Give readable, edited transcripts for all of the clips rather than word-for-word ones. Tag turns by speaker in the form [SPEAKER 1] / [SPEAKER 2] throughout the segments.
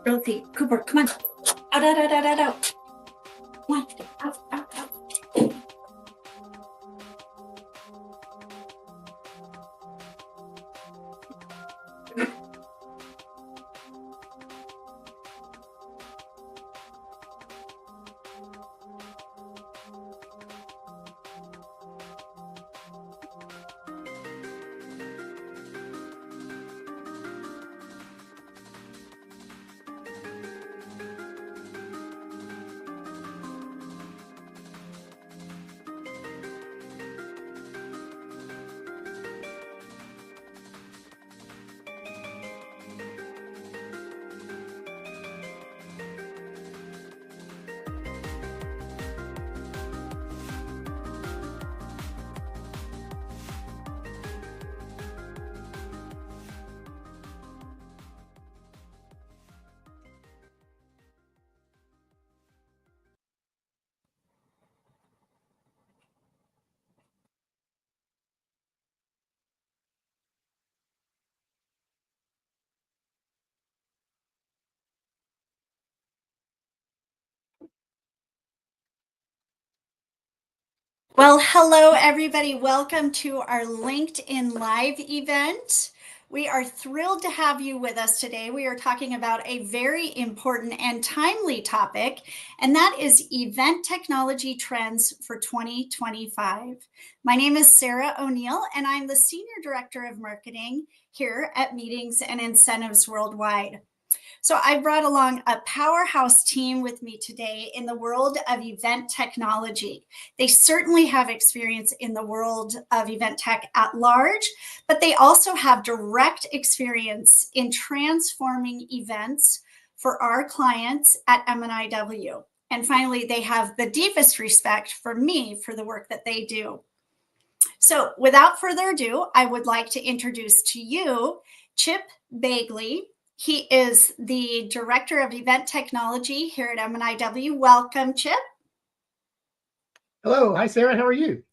[SPEAKER 1] Rosie, Cooper, come on. Out. Come on, out. Well, hello, everybody. Welcome to our LinkedIn Live event. We are thrilled to have you with us today. We are talking about a very important and timely topic, and that is event technology trends for 2025. My name is Sarah O'Neill, and I'm the Senior Director of Marketing here at Meetings and Incentives Worldwide. So I brought along a powerhouse team with me today in the world of event technology. They certainly have experience in the world of event tech at large, but they also have direct experience in transforming events for our clients at M&IW. And finally, they have the deepest respect for me for the work that they do. So without further ado, I would like to introduce to you Chip Begley. He is the Director of Event Technology here at M&IW. Welcome, Chip.
[SPEAKER 2] Hello. Hi, Sarah. How are you?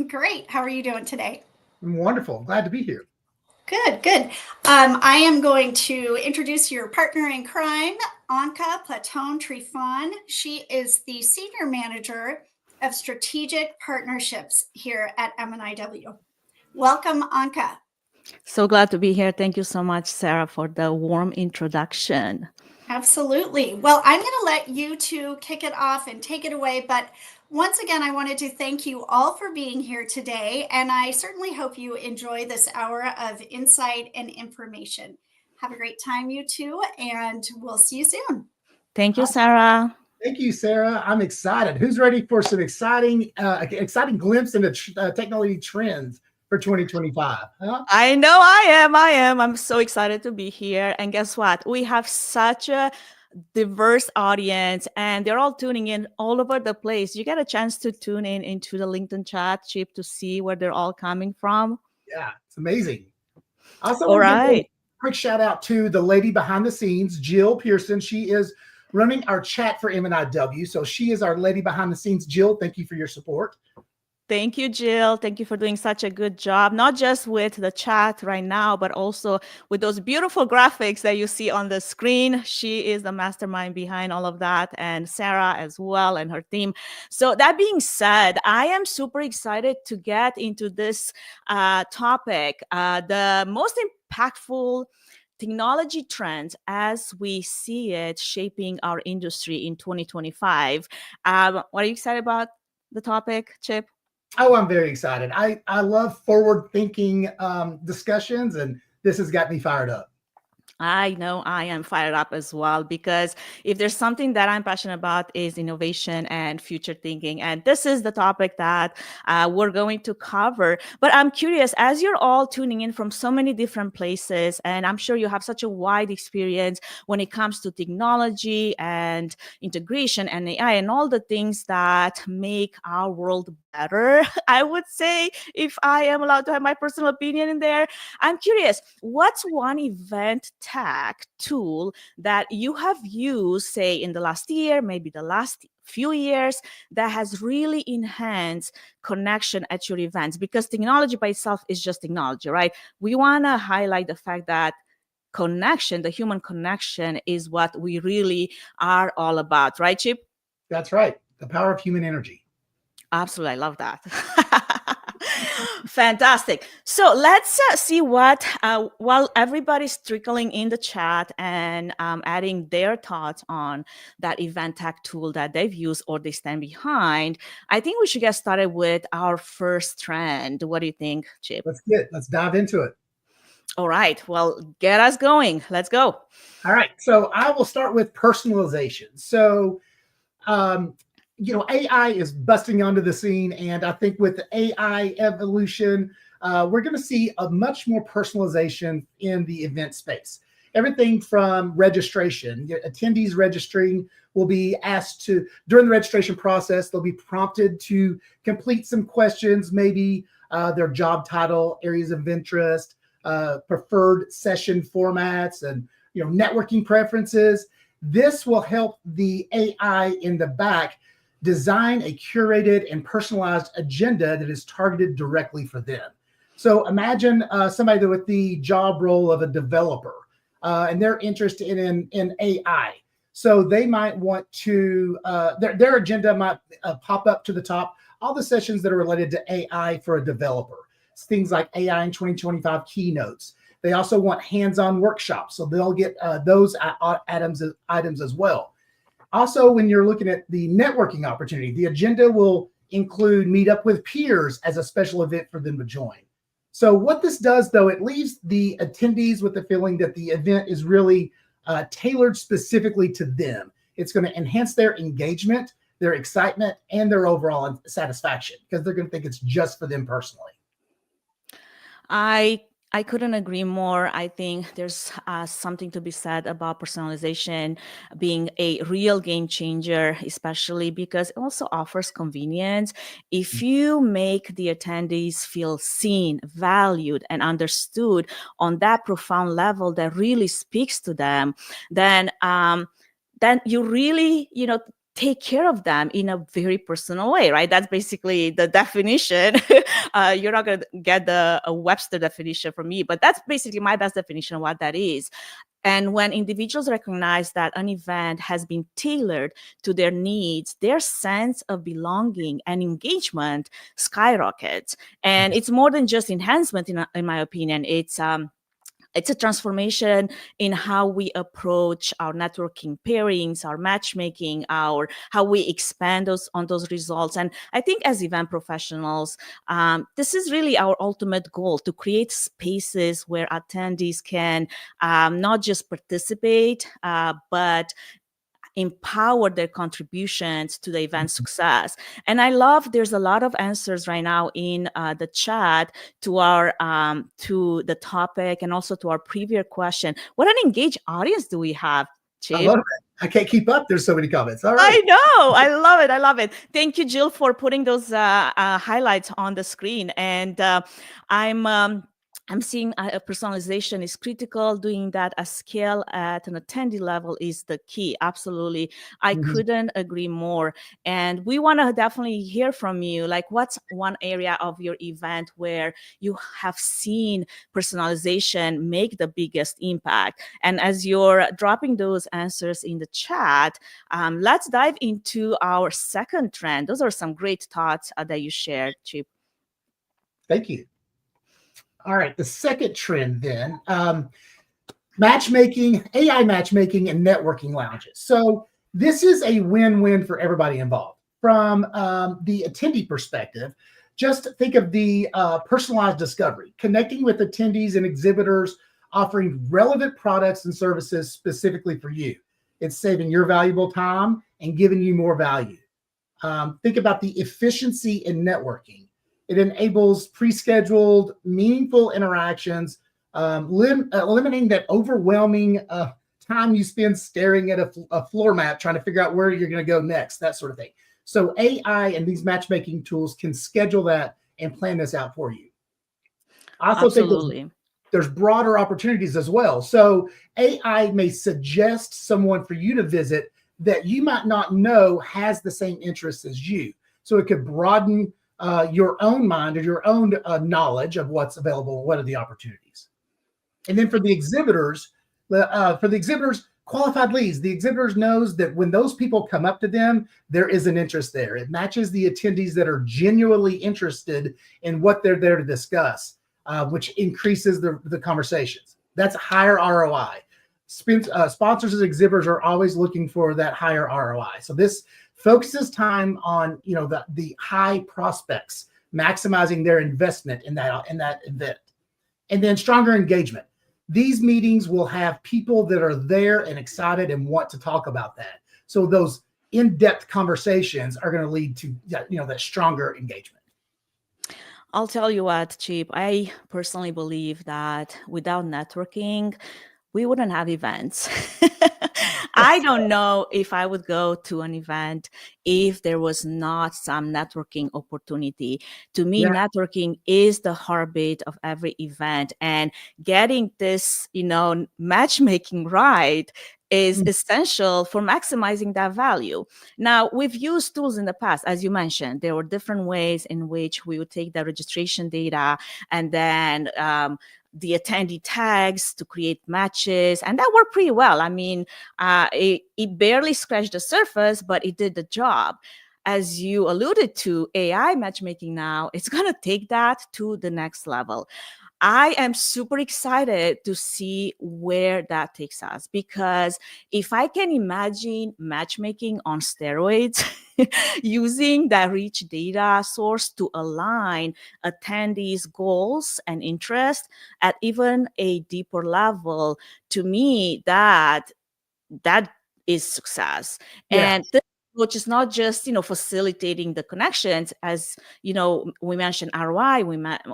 [SPEAKER 1] Great. How are you doing today?
[SPEAKER 2] I'm wonderful. Glad to be here.
[SPEAKER 1] Good. I am going to introduce your partner in crime, Anca Platon Trifan. She is the Senior Manager of Strategic Partnerships here at M&IW. Welcome, Anca.
[SPEAKER 3] So glad to be here. Thank you so much, Sarah, for the warm introduction.
[SPEAKER 1] Absolutely. Well, I'm going to let you two kick it off and take it away. But once again, I wanted to thank you all for being here today. And I certainly hope you enjoy this hour of insight and information. Have a great time, you two, and we'll see you soon.
[SPEAKER 3] Thank you, Sarah.
[SPEAKER 2] Thank you, Sarah. I'm excited. Who's ready for some exciting glimpse into technology trends for 2025? Huh?
[SPEAKER 3] I know I am. I'm so excited to be here. And guess what? We have such a diverse audience and they're all tuning in all over the place. You get a chance to tune in into the LinkedIn chat, Chip, to see where they're all coming from.
[SPEAKER 2] Yeah, it's amazing. Also,
[SPEAKER 3] all right.
[SPEAKER 2] Quick shout out to the lady behind the scenes, Jill Pearson. She is running our chat for M&IW. So she is our lady behind the scenes. Jill, thank you for your support.
[SPEAKER 3] Thank you, Jill. Thank you for doing such a good job, not just with the chat right now, but also with those beautiful graphics that you see on the screen. She is the mastermind behind all of that, and Sarah as well and her team. So that being said, I am super excited to get into this topic. The most impactful technology trends as we see it shaping our industry in 2025. What are you excited about the topic, Chip?
[SPEAKER 2] Oh, I'm very excited. I love forward thinking discussions, and this has got me fired up.
[SPEAKER 3] I know I am fired up as well, because if there's something that I'm passionate about is innovation and future thinking. And this is the topic that we're going to cover. But I'm curious, as you're all tuning in from so many different places, and I'm sure you have such a wide experience when it comes to technology and integration and AI and all the things that make our world better, I would say, if I am allowed to have my personal opinion in there. I'm curious, what's one event tech tool that you have used, say, in the last year, maybe the last few years, that has really enhanced connection at your events? Because technology by itself is just technology, right? We want to highlight the fact that connection, the human connection, is what we really are all about, right, Chip?
[SPEAKER 2] That's right. The power of human energy.
[SPEAKER 3] Absolutely. I love that. Fantastic. So let's see what, while everybody's trickling in the chat and adding their thoughts on that event tech tool that they've used or they stand behind, I think we should get started with our first trend. What do you think, Chip?
[SPEAKER 2] Let's dive into it.
[SPEAKER 3] All right. Well, get us going. Let's go.
[SPEAKER 2] All right. So I will start with personalization. So, AI is busting onto the scene. And I think with the AI evolution, we're going to see a much more personalization in the event space. Everything from registration, attendees registering will be asked to, during the registration process, they'll be prompted to complete some questions, maybe their job title, areas of interest, preferred session formats, and networking preferences. This will help the AI in the back design a curated and personalized agenda that is targeted directly for them. So imagine somebody with the job role of a developer, and they're interested in AI. So they might want to, their agenda might pop up to the top, all the sessions that are related to AI for a developer. It's things like AI in 2025 keynotes. They also want hands-on workshops, so they'll get those items as well. Also, when you're looking at the networking opportunity, the agenda will include meet up with peers as a special event for them to join. So what this does, though, it leaves the attendees with the feeling that the event is really tailored specifically to them. It's going to enhance their engagement, their excitement, and their overall satisfaction, because they're going to think it's just for them personally.
[SPEAKER 3] I couldn't agree more. I think there's something to be said about personalization being a real game changer, especially because it also offers convenience. If you make the attendees feel seen, valued, and understood on that profound level that really speaks to them, then you really, take care of them in a very personal way, right? That's basically the definition. You're not going to get a Webster definition from me, but that's basically my best definition of what that is. And when individuals recognize that an event has been tailored to their needs, their sense of belonging and engagement skyrockets. And it's more than just enhancement, in my opinion. It's a transformation in how we approach our networking pairings, our matchmaking, how we expand on those results. And I think as event professionals, this is really our ultimate goal, to create spaces where attendees can not just participate, but empower their contributions to the event success. And I love there's a lot of answers right now in the chat to our to the topic and also to our previous question. What an engaged audience do we have, Chip?
[SPEAKER 2] I love it. I can't keep up. There's so many comments. All right.
[SPEAKER 3] I know. I love it. I love it. Thank you, Jill, for putting those highlights on the screen. And I'm seeing personalization is critical. Doing that at scale at an attendee level is the key. Absolutely. I couldn't agree more. And we want to definitely hear from you. Like, what's one area of your event where you have seen personalization make the biggest impact? And as you're dropping those answers in the chat, let's dive into our second trend. Those are some great thoughts that you shared, Chip.
[SPEAKER 2] Thank you. All right, the second trend then. matchmaking, AI matchmaking, and networking lounges. So this is a win-win for everybody involved. From the attendee perspective, just think of the personalized discovery, connecting with attendees and exhibitors, offering relevant products and services specifically for you. It's saving your valuable time and giving you more value. Think about the efficiency in networking. It enables pre-scheduled, meaningful interactions, eliminating that overwhelming time you spend staring at a floor map trying to figure out where you're going to go next, that sort of thing. So AI and these matchmaking tools can schedule that and plan this out for you. I also think there's broader opportunities as well. So AI may suggest someone for you to visit that you might not know has the same interests as you. So it could broaden your own mind or your own knowledge of what's available and what are the opportunities. And then for the exhibitors, qualified leads. The exhibitors knows that when those people come up to them, there is an interest there. It matches the attendees that are genuinely interested in what they're there to discuss, which increases the conversations. That's higher ROI. Sponsors and exhibitors are always looking for that higher ROI. So this focuses time on the high prospects, maximizing their investment in that event. And then stronger engagement. These meetings will have people that are there and excited and want to talk about that. So those in-depth conversations are going to lead to that stronger engagement.
[SPEAKER 3] I'll tell you what, Chip, I personally believe that without networking, we wouldn't have events. I don't know if I would go to an event if there was not some networking opportunity. To me, networking is the heartbeat of every event, and getting this, matchmaking right is essential for maximizing that value. Now, we've used tools in the past, as you mentioned. There were different ways in which we would take the registration data and then the attendee tags to create matches, and that worked pretty well. I mean, it barely scratched the surface, but it did the job. As you alluded to, AI matchmaking now, it's going to take that to the next level. I am super excited to see where that takes us, because if I can imagine matchmaking on steroids, using that rich data source to align attendees' goals and interests at even a deeper level, to me, that is success. And this which is not just facilitating the connections, as we mentioned ROI,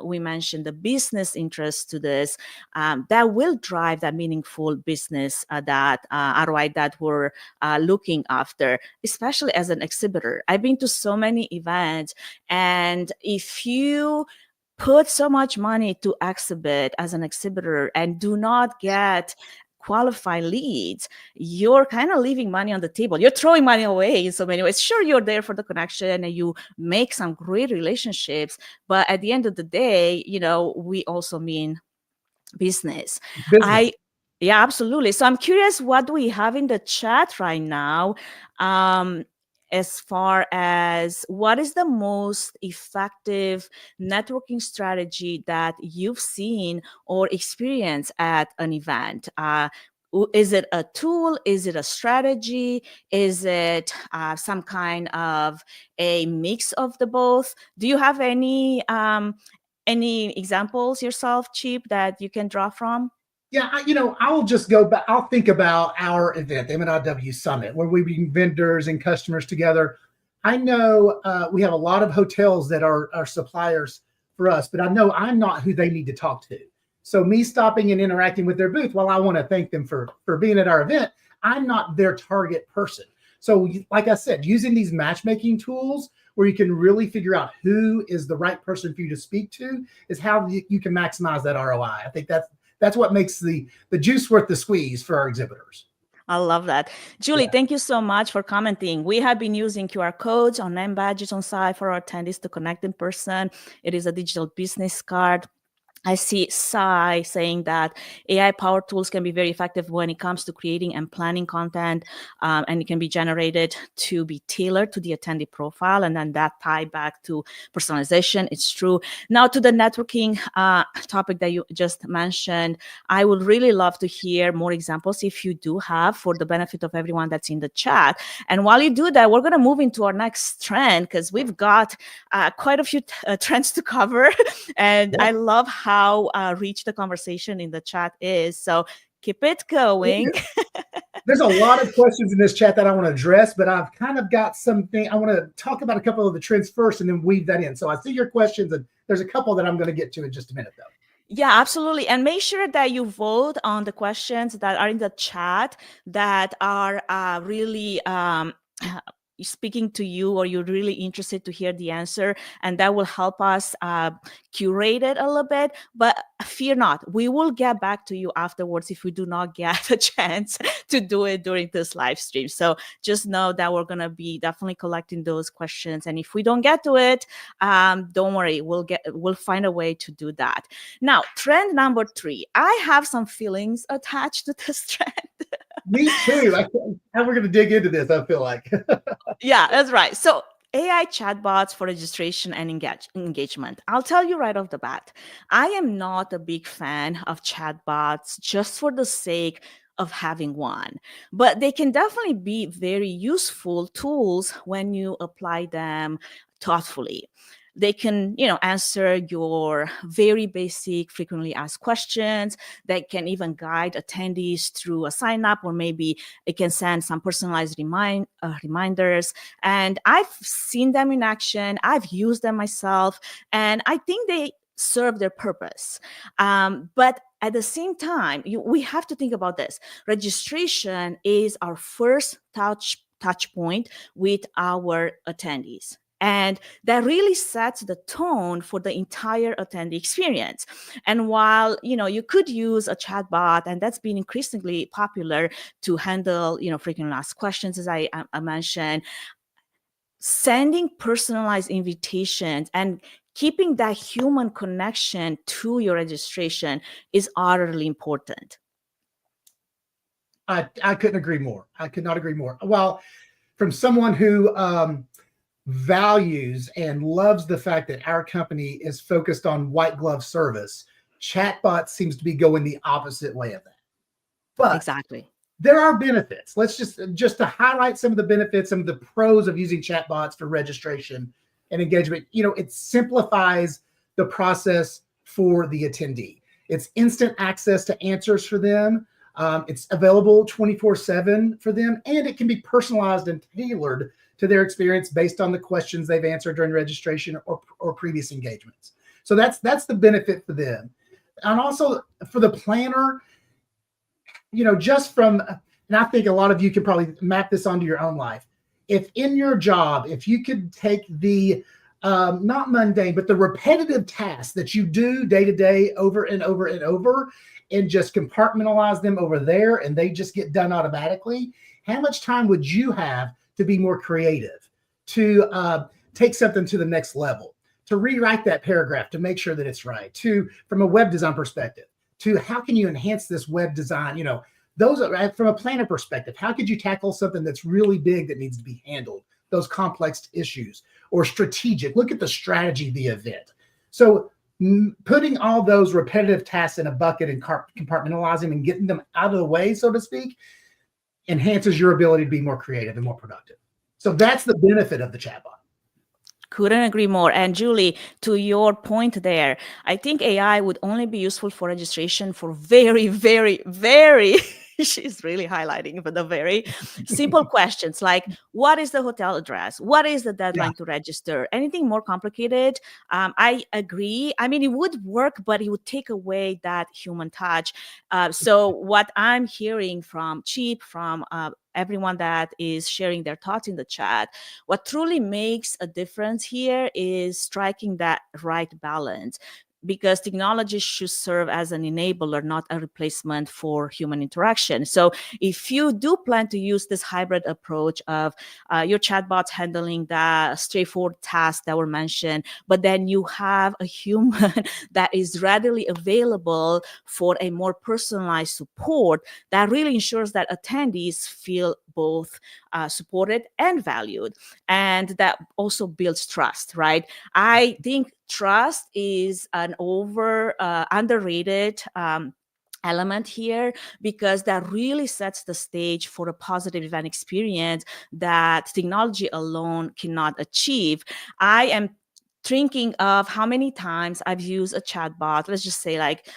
[SPEAKER 3] we mentioned the business interest to this, that will drive that meaningful business that ROI that we're looking after, especially as an exhibitor. I've been to so many events, and if you put so much money to exhibit as an exhibitor and do not get qualified leads, you're kind of leaving money on the table. You're throwing money away in so many ways. Sure, you're there for the connection and you make some great relationships, but at the end of the day, we also mean business. Yeah, absolutely. So I'm curious, what do we have in the chat right now? As far as what is the most effective networking strategy that you've seen or experienced at an event? Is it a tool? Is it a strategy? Is it some kind of a mix of the both? Do you have any examples yourself, Chip, that you can draw from?
[SPEAKER 2] Yeah, I'll just go back. I'll think about our event, the M&IW Summit, where we bring vendors and customers together. I know we have a lot of hotels that are suppliers for us, but I know I'm not who they need to talk to. So me stopping and interacting with their booth, while I want to thank them for being at our event, I'm not their target person. So like I said, using these matchmaking tools where you can really figure out who is the right person for you to speak to is how you can maximize that ROI. I think that's what makes the juice worth the squeeze for our exhibitors.
[SPEAKER 3] I love that. Julie, thank you so much for commenting. We have been using QR codes or name badges on site for our attendees to connect in person. It is a digital business card. I see Sai saying that AI powered tools can be very effective when it comes to creating and planning content, and it can be generated to be tailored to the attendee profile, and then that tie back to personalization. It's true. Now to the networking topic that you just mentioned, I would really love to hear more examples if you do have, for the benefit of everyone that's in the chat. And while you do that, we're going to move into our next trend, because we've got quite a few trends to cover. And I love how rich the conversation in the chat is. So keep it going.
[SPEAKER 2] There's a lot of questions in this chat that I want to address, but I've kind of got something. I want to talk about a couple of the trends first and then weave that in. So I see your questions, and there's a couple that I'm going to get to in just a minute, though.
[SPEAKER 3] Yeah, absolutely. And make sure that you vote on the questions that are in the chat that are really speaking to you, or you're really interested to hear the answer, and that will help us curate it a little bit. But fear not, we will get back to you afterwards if we do not get a chance to do it during this live stream. So just know that we're going to be definitely collecting those questions, and if we don't get to it, don't worry, we'll find a way to do that. Now, trend number 3, I have some feelings attached to this trend.
[SPEAKER 2] Me too. How we're going to dig into this, I feel like.
[SPEAKER 3] Yeah, that's right. So AI chatbots for registration and engagement. I'll tell you right off the bat, I am not a big fan of chatbots just for the sake of having one, but they can definitely be very useful tools when you apply them thoughtfully. They can, answer your very basic frequently asked questions. They can even guide attendees through a sign up, or maybe it can send some personalized reminders. And I've seen them in action. I've used them myself, and I think they serve their purpose. But at the same time, we have to think about this. Registration is our first touch point with our attendees. And that really sets the tone for the entire attendee experience. And while, you could use a chatbot, and that's been increasingly popular to handle, frequently asked questions, as I mentioned, sending personalized invitations and keeping that human connection to your registration is utterly important.
[SPEAKER 2] I couldn't agree more. I could not agree more. Well, from someone who values and loves the fact that our company is focused on white glove service, chatbot seems to be going the opposite way of that. But
[SPEAKER 3] exactly,
[SPEAKER 2] there are benefits. Let's just to highlight some of the benefits, some of the pros of using chatbots for registration and engagement. It simplifies the process for the attendee. It's instant access to answers for them. It's available 24/7 for them, and it can be personalized and tailored to their experience based on the questions they've answered during registration or previous engagements. So that's the benefit for them. And also for the planner, just from, and I think a lot of you can probably map this onto your own life. If in your job, if you could take the not mundane, but the repetitive tasks that you do day to day over and over and over, and just compartmentalize them over there, and they just get done automatically, how much time would you have to be more creative, to take something to the next level, to rewrite that paragraph, to make sure that it's right, to, from a web design perspective, to how can you enhance this web design? Those are, from a planner perspective, how could you tackle something that's really big that needs to be handled, those complex issues, or strategic? Look at the strategy of the event. So putting all those repetitive tasks in a bucket and compartmentalizing them and getting them out of the way, so to speak, enhances your ability to be more creative and more productive. So that's the benefit of the chatbot.
[SPEAKER 3] Couldn't agree more. And Julie, to your point there, I think AI would only be useful for registration for very, very, very, she's really highlighting for the very simple questions like, what is the hotel address? What is the deadline to register? Anything more complicated? I agree. I mean, it would work, but it would take away that human touch. So what I'm hearing from Chip, from everyone that is sharing their thoughts in the chat, what truly makes a difference here is striking that right balance. because technology should serve as an enabler, not a replacement for human interaction. So if you do plan to use this hybrid approach of your chatbots handling the straightforward tasks that were mentioned, but then you have a human that is readily available for a more personalized support, that really ensures that attendees feel both supported and valued. And that also builds trust, right? I think trust is an underrated element here, because that really sets the stage for a positive event experience that technology alone cannot achieve. I am thinking of how many times I've used a chatbot, let's just say like,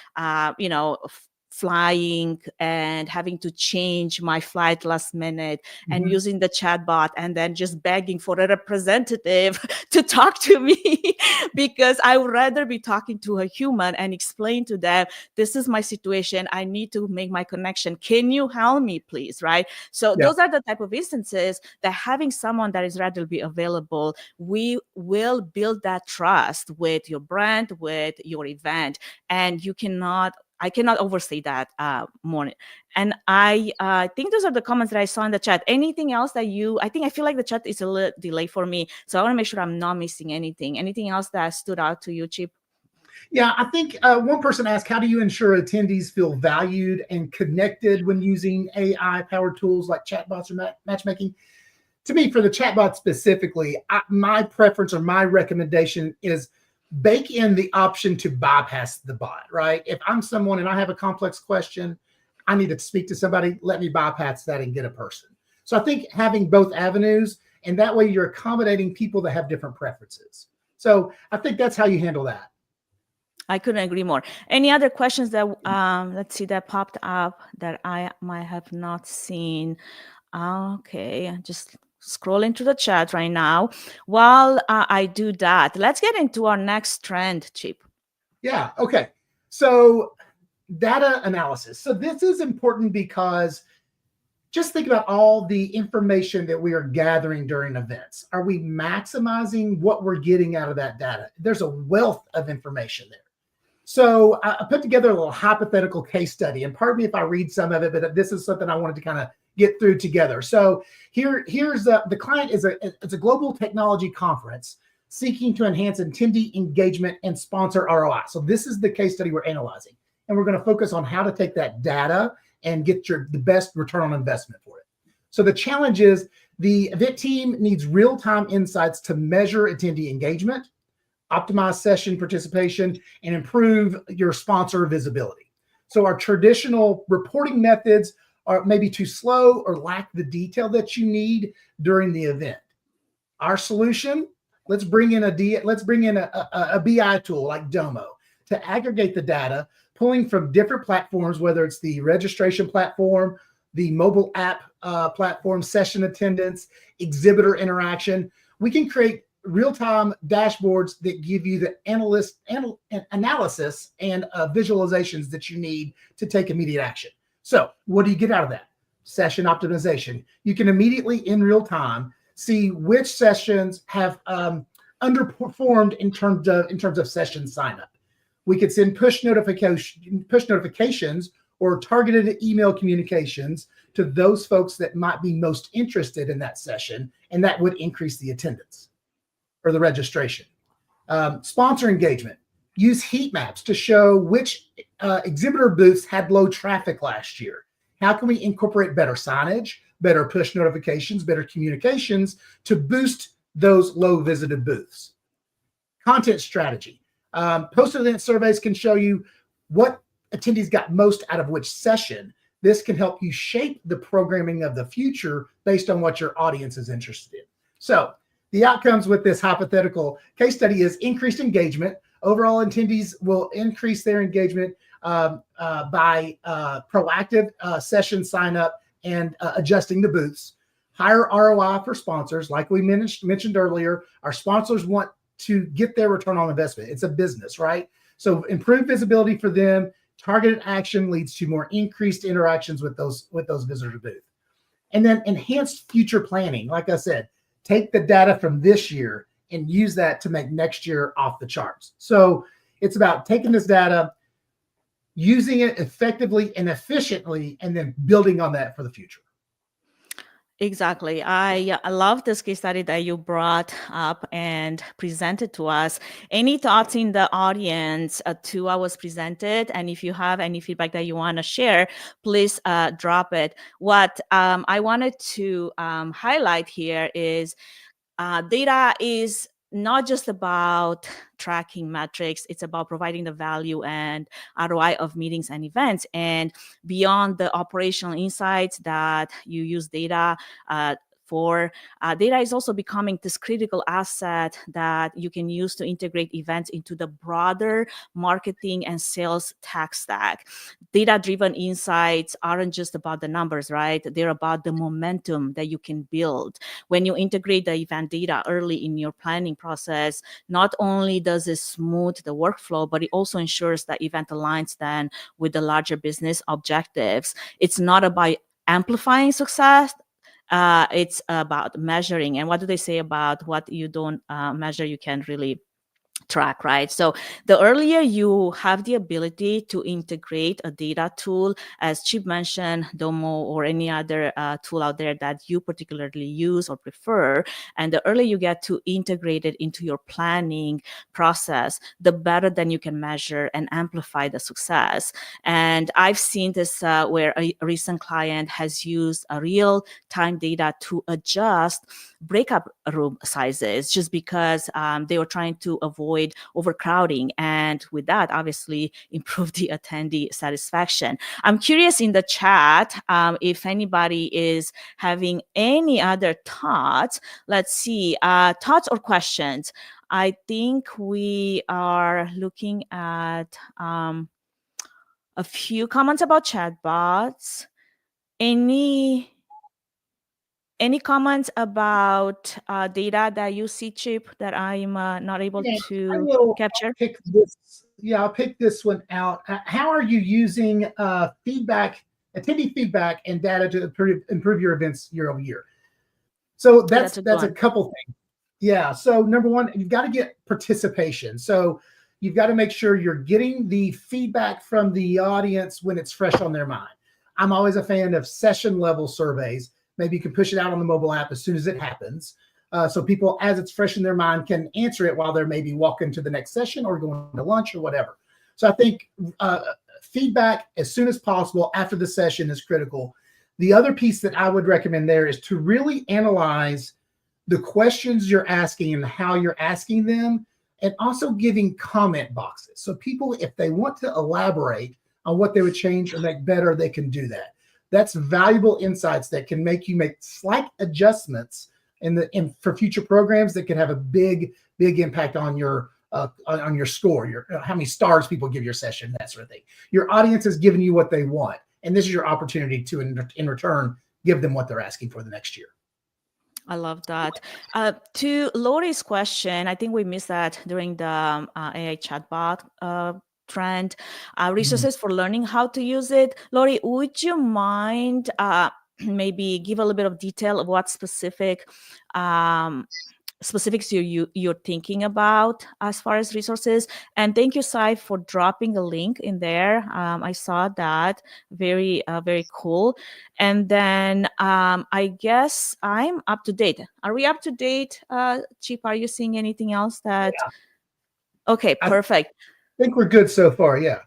[SPEAKER 3] flying and having to change my flight last minute, and using the chatbot and then just begging for a representative to talk to me because I would rather be talking to a human and explain to them, this is my situation, I need to make my connection, can you help me please, right? So those are the type of instances that having someone that is readily available, we will build that trust with your brand, with your event, and I cannot overstate that more. And I think those are the comments that I saw in the chat. Anything else that I feel like the chat is a little delayed for me. So I want to make sure I'm not missing anything. Anything else that stood out to you, Chip?
[SPEAKER 2] Yeah, I think one person asked, how do you ensure attendees feel valued and connected when using AI-powered tools like chatbots or matchmaking? To me, for the chatbot specifically, my preference or my recommendation is bake in the option to bypass the bot, right? If I'm someone and I have a complex question, I need to speak to somebody, let me bypass that and get a person. So I think having both avenues, and that way you're accommodating people that have different preferences. So I think that's how you handle that.
[SPEAKER 3] I couldn't agree more. Any other questions that, let's see, that popped up that I might have not seen? Okay, just scrolling through the chat right now. While I do that, let's get into our next trend, Chip.
[SPEAKER 2] Yeah, okay. So data analysis. So this is important because just think about all the information that we are gathering during events. Are we maximizing what we're getting out of that data? There's a wealth of information there. So I put together a little hypothetical case study, and pardon me if I read some of it, but this is something I wanted to kind of get through together. So here's the client it's a global technology conference seeking to enhance attendee engagement and sponsor ROI. So this is the case study we're analyzing, and we're going to focus on how to take that data and get the best return on investment for it. So the challenge is the event team needs real-time insights to measure attendee engagement, optimize session participation, and improve your sponsor visibility. So our traditional reporting methods are maybe too slow or lack the detail that you need during the event. Our solution, let's bring in a BI tool like Domo to aggregate the data, pulling from different platforms, whether it's the registration platform, the mobile app platform, session attendance, exhibitor interaction. We can create real-time dashboards that give you the analysis and visualizations that you need to take immediate action. So what do you get out of that? Session optimization. You can immediately, in real time, see which sessions have underperformed in terms of session sign up. We could send push notifications or targeted email communications to those folks that might be most interested in that session, and that would increase the attendance or the registration. Sponsor engagement. Use heat maps to show which exhibitor booths had low traffic last year. How can we incorporate better signage, better push notifications, better communications to boost those low visited booths? Content strategy. Post-event surveys can show you what attendees got most out of which session. This can help you shape the programming of the future based on what your audience is interested in. So the outcomes with this hypothetical case study is increased engagement. Overall, attendees will increase their engagement by proactive session sign up and adjusting the booths. Higher ROI for sponsors. Like we mentioned earlier, our sponsors want to get their return on investment. It's a business, right? So improved visibility for them. Targeted action leads to more increased interactions with those visitor booths. And then enhanced future planning. Like I said, take the data from this year and use that to make next year off the charts. So It's about taking this data, using it effectively and efficiently, and then building on that for the future.
[SPEAKER 3] Exactly. I love this case study that you brought up and presented to us. Any thoughts in the audience to what was presented? And if you have any feedback that you want to share, please drop it. What I wanted to highlight here is data is not just about tracking metrics, it's about providing the value and ROI of meetings and events. And beyond the operational insights that you use data for, data is also becoming this critical asset that you can use to integrate events into the broader marketing and sales tech stack. Data-driven insights aren't just about the numbers, right? They're about the momentum that you can build. When you integrate the event data early in your planning process, not only does it smooth the workflow, but it also ensures that event aligns then with the larger business objectives. It's not about amplifying success. It's about measuring. And what do they say about what you don't measure, you can't really track, right? So the earlier you have the ability to integrate a data tool, as Chip mentioned, Domo or any other tool out there that you particularly use or prefer, and the earlier you get to integrate it into your planning process, the better then you can measure and amplify the success. And I've seen this where a recent client has used a real-time data to adjust breakup room sizes just because they were trying to avoid overcrowding, and with that obviously improve the attendee satisfaction. I'm curious in the chat if anybody is having any other thoughts. Let's see, thoughts or questions. I think we are looking at a few comments about chatbots. Any comments about data that you see, Chip, that I'm not able to capture?
[SPEAKER 2] I'll pick this one out. How are you using feedback, attendee feedback, and data to improve your events year over year? So that's a couple things. Yeah. So number one, you've got to get participation. So you've got to make sure you're getting the feedback from the audience when it's fresh on their mind. I'm always a fan of session level surveys. Maybe you can push it out on the mobile app as soon as it happens. So people, as it's fresh in their mind, can answer it while they're maybe walking to the next session or going to lunch or whatever. So I think feedback as soon as possible after the session is critical. The other piece that I would recommend there is to really analyze the questions you're asking and how you're asking them, and also giving comment boxes. So people, if they want to elaborate on what they would change or make better, they can do that. That's valuable insights that can make you make slight adjustments for future programs that could have a big impact on your score, how many stars people give your session, that sort of thing. Your audience is giving you what they want, and this is your opportunity to, in return, give them what they're asking for the next year.
[SPEAKER 3] I love that. To Lori's question, I think we missed that during the AI chatbot trend, resources for learning how to use it. Lori, would you mind maybe give a little bit of detail of what specifics you're thinking about as far as resources? And thank you, Sai, for dropping a link in there. I saw that. Very cool. And then I guess I'm up to date. Are we up to date, Chip? Are you seeing anything else that? Yeah. Okay, perfect.
[SPEAKER 2] I think we're good so far. Yeah.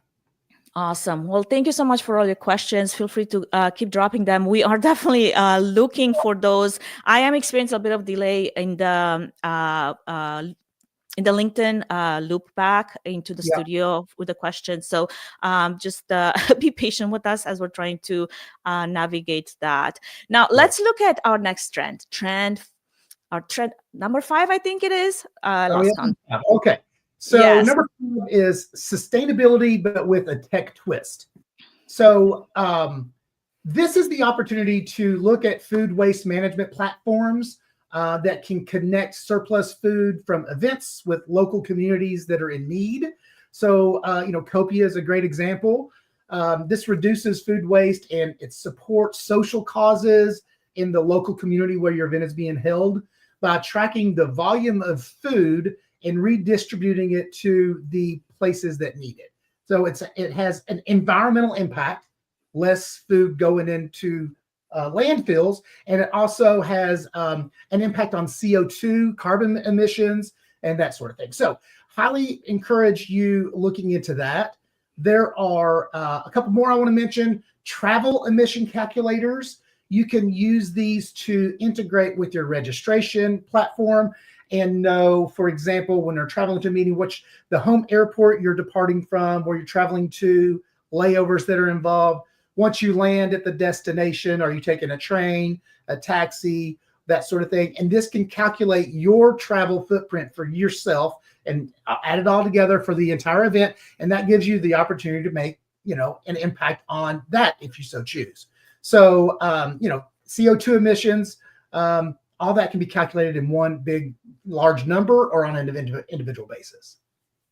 [SPEAKER 3] Awesome. Well, thank you so much for all your questions. Feel free to keep dropping them. We are definitely looking for those. I am experiencing a bit of delay in the LinkedIn loop back into the studio with the questions. So just be patient with us as we're trying to navigate that. Now, let's look at our next trend. Our trend number 5, I think it is. Lost count.
[SPEAKER 2] Okay. So number 5 is sustainability, but with a tech twist. So this is the opportunity to look at food waste management platforms that can connect surplus food from events with local communities that are in need. So, Copia is a great example. This reduces food waste and it supports social causes in the local community where your event is being held by tracking the volume of food and redistributing it to the places that need it. So it has an environmental impact, less food going into landfills, and it also has an impact on CO2, carbon emissions, and that sort of thing. So highly encourage you looking into that. There are a couple more I want to mention. Travel emission calculators. You can use these to integrate with your registration platform and know, for example, when they're traveling to a meeting, which the home airport you're departing from, where you're traveling to, layovers that are involved. Once you land at the destination, are you taking a train, a taxi, that sort of thing? And this can calculate your travel footprint for yourself and add it all together for the entire event. And that gives you the opportunity to make, an impact on that if you so choose. So, CO2 emissions, all that can be calculated in one big, large number or on an individual basis.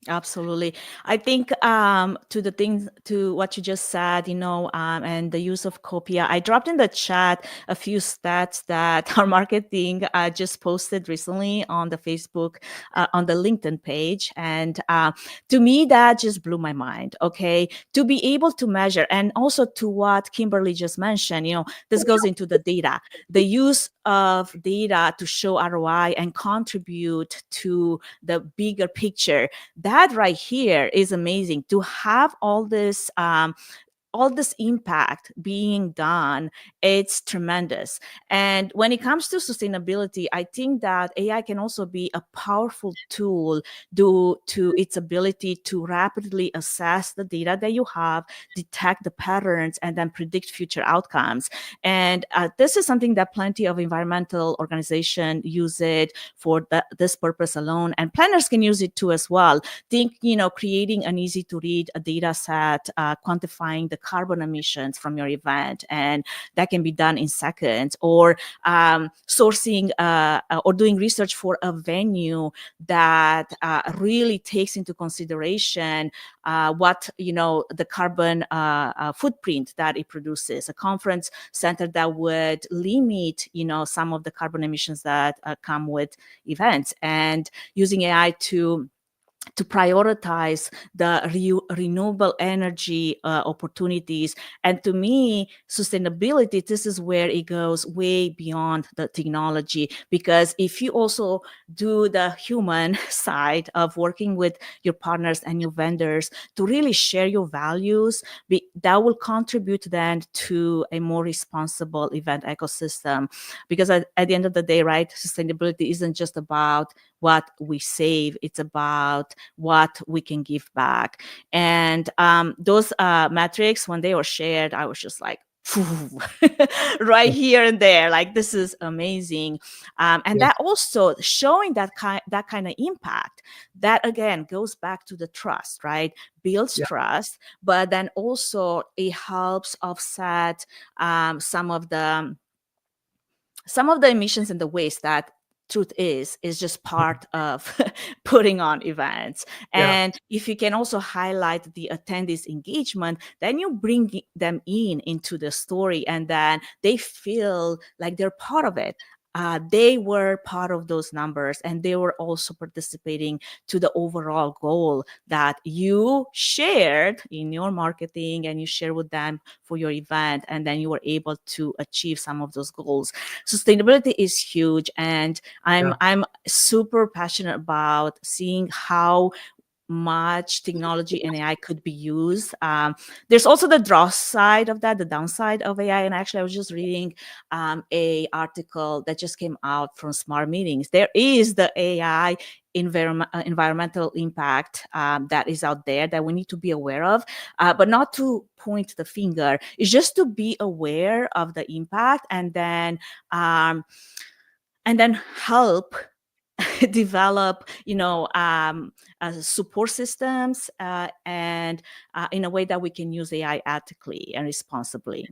[SPEAKER 3] Absolutely. I think to what you just said, and the use of Copia, I dropped in the chat a few stats that our marketing just posted recently on the Facebook, on the LinkedIn page. And to me, that just blew my mind. Okay. To be able to measure, and also to what Kimberly just mentioned, this goes into the data, the use of data to show ROI and contribute to the bigger picture. That right here is amazing to have all this impact being done. It's tremendous. And when it comes to sustainability, I think that AI can also be a powerful tool due to its ability to rapidly assess the data that you have, detect the patterns, and then predict future outcomes. And this is something that plenty of environmental organizations use it for this purpose alone. And planners can use it too as well. Think, creating an easy to read data set, quantifying the carbon emissions from your event, and that can be done in seconds. Or sourcing or doing research for a venue that really takes into consideration what the carbon footprint that it produces. A conference center that would limit some of the carbon emissions that come with events, and using AI to prioritize the renewable energy opportunities. And to me, sustainability, this is where it goes way beyond the technology, because if you also do the human side of working with your partners and your vendors to really share your values, that will contribute then to a more responsible event ecosystem. Because at the end of the day, right, sustainability isn't just about what we save, it's about what we can give back. And those metrics, when they were shared, I was just like, right here and there, like, this is amazing. And that also showing that kind of impact, that again goes back to the trust, right? Builds trust, but then also it helps offset some of the emissions and the waste that truth is just part of putting on events. And if you can also highlight the attendees' engagement, then you bring them into the story, and then they feel like they're part of it. They were part of those numbers, and they were also participating to the overall goal that you shared in your marketing and you share with them for your event, and then you were able to achieve some of those goals. Sustainability is huge, and I'm super passionate about seeing how much technology and AI could be used. There's also the draw side of that, the downside of AI. And actually, I was just reading a article that just came out from Smart Meetings. There is the AI environmental impact that is out there that we need to be aware of, but not to point the finger. It's just to be aware of the impact, and then help develop, support systems and in a way that we can use AI ethically and responsibly.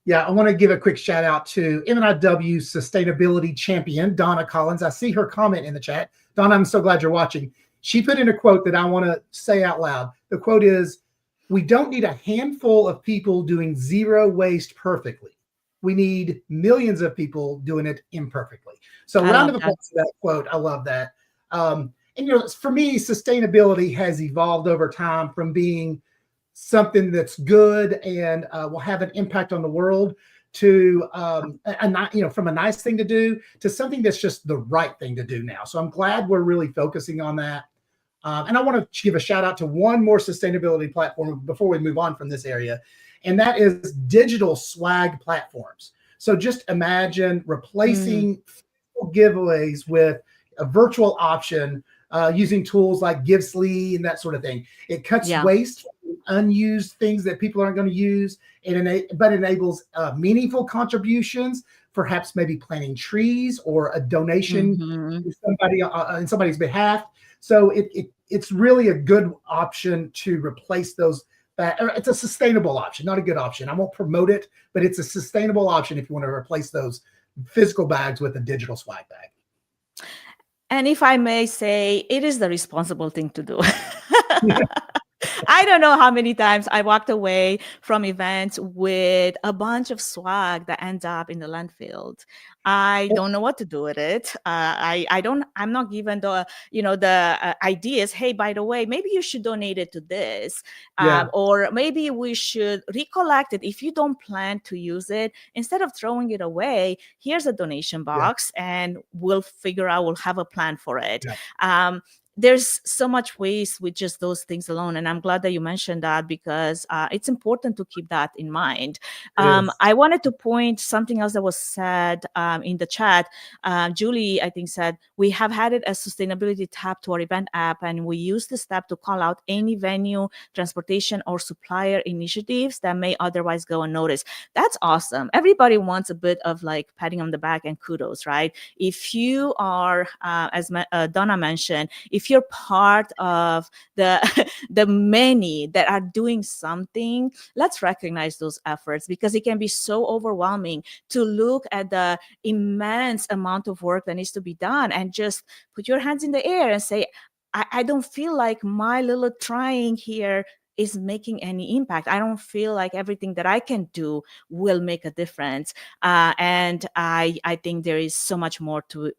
[SPEAKER 2] Yeah, I want to give a quick shout out to M&IW sustainability champion, Donna Collins. I see her comment in the chat. Donna, I'm so glad you're watching. She put in a quote that I want to say out loud. The quote is, "We don't need a handful of people doing zero waste perfectly. We need millions of people doing it imperfectly." So round of applause for that quote. I love that. And for me, sustainability has evolved over time from being something that's good and will have an impact on the world to from a nice thing to do to something that's just the right thing to do now. So I'm glad we're really focusing on that. And I want to give a shout out to one more sustainability platform before we move on from this area, and that is digital swag platforms. So just imagine replacing giveaways with a virtual option using tools like Givesly and that sort of thing. It cuts waste from unused things that people aren't going to use, but enables meaningful contributions, perhaps maybe planting trees or a donation to somebody in somebody's behalf. So it's really a good option to replace those. It's a sustainable option, not a good option. I won't promote it, but it's a sustainable option if you want to replace those physical bags with a digital swag bag.
[SPEAKER 3] And if I may say, it is the responsible thing to do. I don't know how many times I walked away from events with a bunch of swag that ends up in the landfill. I don't know what to do with it. I'm not given the ideas. Hey, by the way, maybe you should donate it to this, or maybe we should recollect it. If you don't plan to use it, instead of throwing it away, here's a donation box, and we'll have a plan for it. There's so much waste with just those things alone. And I'm glad that you mentioned that, because it's important to keep that in mind. I wanted to point something else that was said in the chat. Julie, I think, said, we have added a sustainability tab to our event app, and we use this tab to call out any venue, transportation, or supplier initiatives that may otherwise go unnoticed. That's awesome. Everybody wants a bit of like patting on the back and kudos, right? If you are, as Donna mentioned, if you're part of the many that are doing something, let's recognize those efforts, because it can be so overwhelming to look at the immense amount of work that needs to be done and just put your hands in the air and say, I don't feel like my little trying here is making any impact. I don't feel like everything that I can do will make a difference. And I think there is so much more to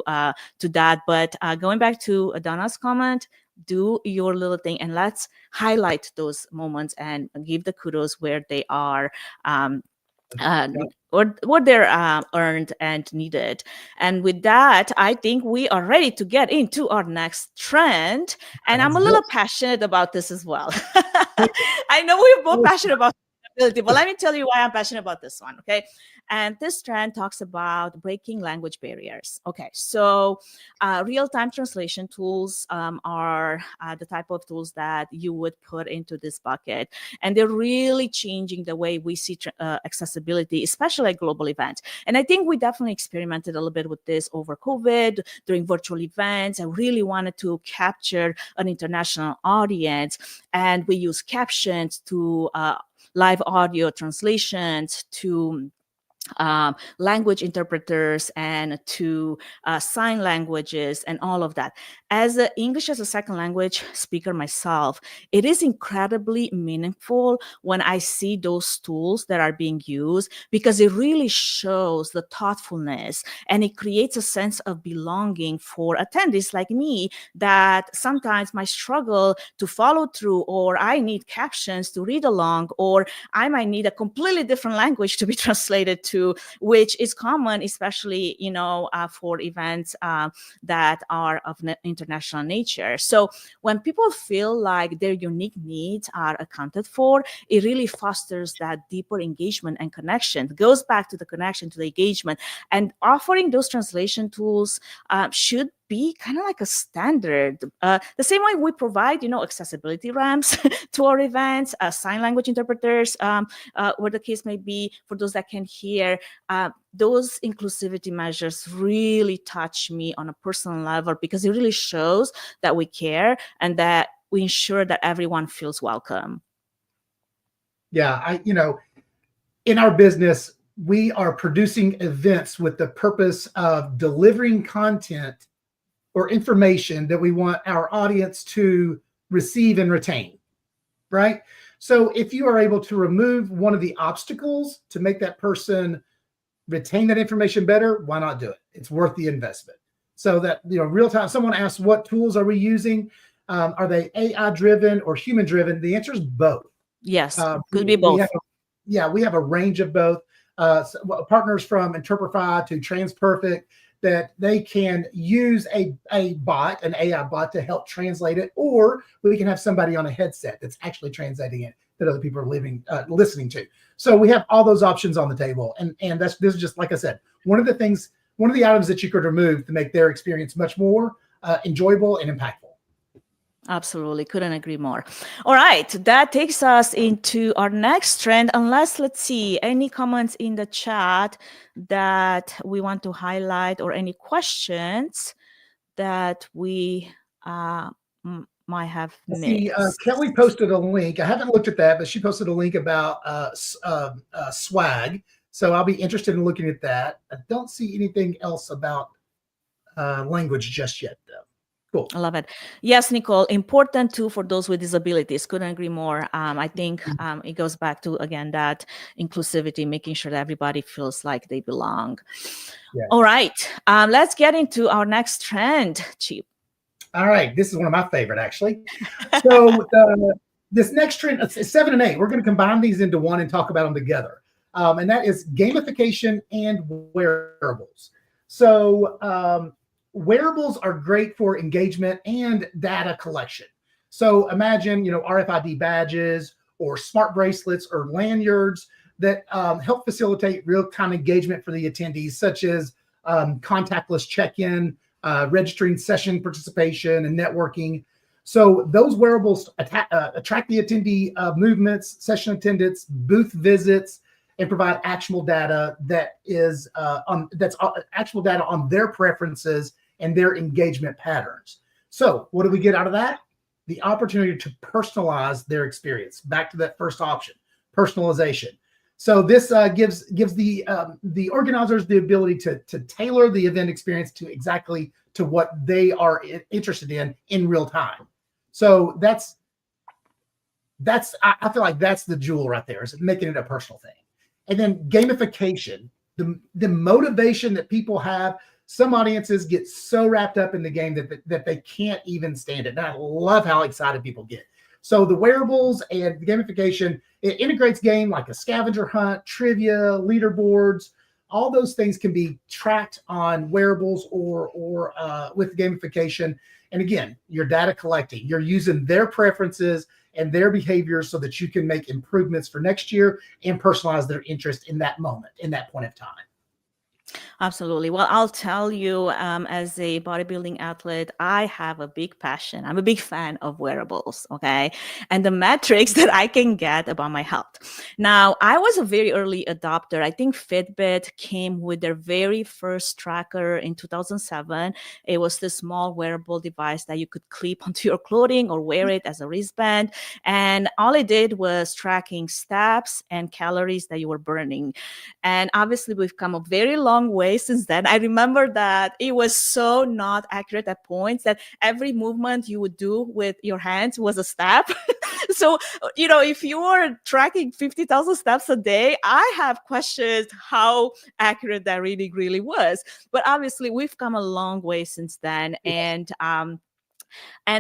[SPEAKER 3] that. But going back to Donna's comment, do your little thing, and let's highlight those moments and give the kudos where they are. Or what they're earned and needed. And with that, I think we are ready to get into our next trend. And I'm a little passionate about this as well. I know we're both passionate about sustainability, but let me tell you why I'm passionate about this one, okay? And this trend talks about breaking language barriers. Okay, so real-time translation tools are the type of tools that you would put into this bucket. And they're really changing the way we see accessibility, especially at global events. And I think we definitely experimented a little bit with this over COVID, during virtual events. I really wanted to capture an international audience. And we use captions to live audio translations to language interpreters and to sign languages and all of that. As an English as a second language speaker myself, it is incredibly meaningful when I see those tools that are being used, because it really shows the thoughtfulness and it creates a sense of belonging for attendees like me that sometimes might struggle to follow through, or I need captions to read along, or I might need a completely different language to be translated to, which is common, especially, for events that are of international nature. So when people feel like their unique needs are accounted for, it really fosters that deeper engagement and connection. It goes back to the connection, to the engagement, and offering those translation tools should be kind of like a standard. The same way we provide, accessibility ramps to our events, sign language interpreters, where the case may be, for those that can hear. Those inclusivity measures really touch me on a personal level, because it really shows that we care and that we ensure that everyone feels welcome.
[SPEAKER 2] Yeah, in our business, we are producing events with the purpose of delivering content or information that we want our audience to receive and retain, right? So if you are able to remove one of the obstacles to make that person retain that information better, why not do it? It's worth the investment. So that, real time, someone asks, what tools are we using? Are they AI driven or human driven? The answer is both.
[SPEAKER 3] Yes, could be both.
[SPEAKER 2] We have a range of both. Partners from Interprefy to TransPerfect, that they can use an AI bot to help translate it, or we can have somebody on a headset that's actually translating it that other people are listening to. So we have all those options on the table, and this is just, like I said, one of the items that you could remove to make their experience much more enjoyable and impactful.
[SPEAKER 3] Absolutely. Couldn't agree more. All right. That takes us into our next trend. Unless, let's see, any comments in the chat that we want to highlight, or any questions that we might have missed.
[SPEAKER 2] See, Kelly posted a link. I haven't looked at that, but she posted a link about swag. So I'll be interested in looking at that. I don't see anything else about language just yet, though. Cool.
[SPEAKER 3] I love it. Yes, Nicole, important too for those with disabilities. Couldn't agree more. I think it goes back to, again, that inclusivity, making sure that everybody feels like they belong. Yeah. All right. Let's get into our next trend, Chip.
[SPEAKER 2] All right. This is one of my favorite, actually. So this next trend, it's 7 and 8. We're going to combine these into one and talk about them together. And that is gamification and wearables. So wearables are great for engagement and data collection. So imagine, RFID badges or smart bracelets or lanyards that help facilitate real-time engagement for the attendees, such as contactless check-in, registering session participation, and networking. So those wearables attract the attendee movements, session attendance, booth visits, and provide actionable data that's actionable data on their preferences and their engagement patterns. So what do we get out of that? The opportunity to personalize their experience. Back to that first option, personalization. So this gives the organizers the ability to tailor the event experience to what they are interested in real time. So I feel like that's the jewel right there, is making it a personal thing. And then gamification, the motivation that people have. Some audiences get so wrapped up in the game that they can't even stand it. And I love how excited people get. So the wearables and the gamification, it integrates game like a scavenger hunt, trivia, leaderboards. All those things can be tracked on wearables or with gamification. And again, you're data collecting. You're using their preferences and their behaviors so that you can make improvements for next year and personalize their interest in that moment, in that point of time.
[SPEAKER 3] Absolutely. Well, I'll tell you, as a bodybuilding athlete, I have a big passion. I'm a big fan of wearables, okay? And the metrics that I can get about my health. Now, I was a very early adopter. I think Fitbit came with their very first tracker in 2007. It was this small wearable device that you could clip onto your clothing or wear it as a wristband. And all it did was tracking steps and calories that you were burning. And obviously, we've come a very long way since then. I remember that it was so not accurate at points that every movement you would do with your hands was a step. So, if you were tracking 50,000 steps a day, I have questioned how accurate that really was. But obviously, we've come a long way since then. And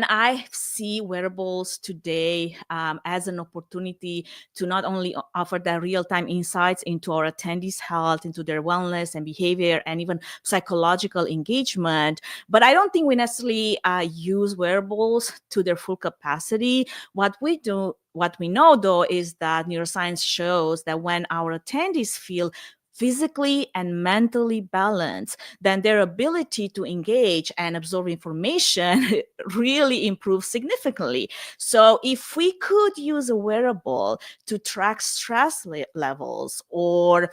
[SPEAKER 3] I see wearables today as an opportunity to not only offer that real-time insights into our attendees' health, into their wellness and behavior, and even psychological engagement, but I don't think we necessarily use wearables to their full capacity. What we know, though, is that neuroscience shows that when our attendees feel physically and mentally balanced, then their ability to engage and absorb information really improves significantly. So if we could use a wearable to track stress levels or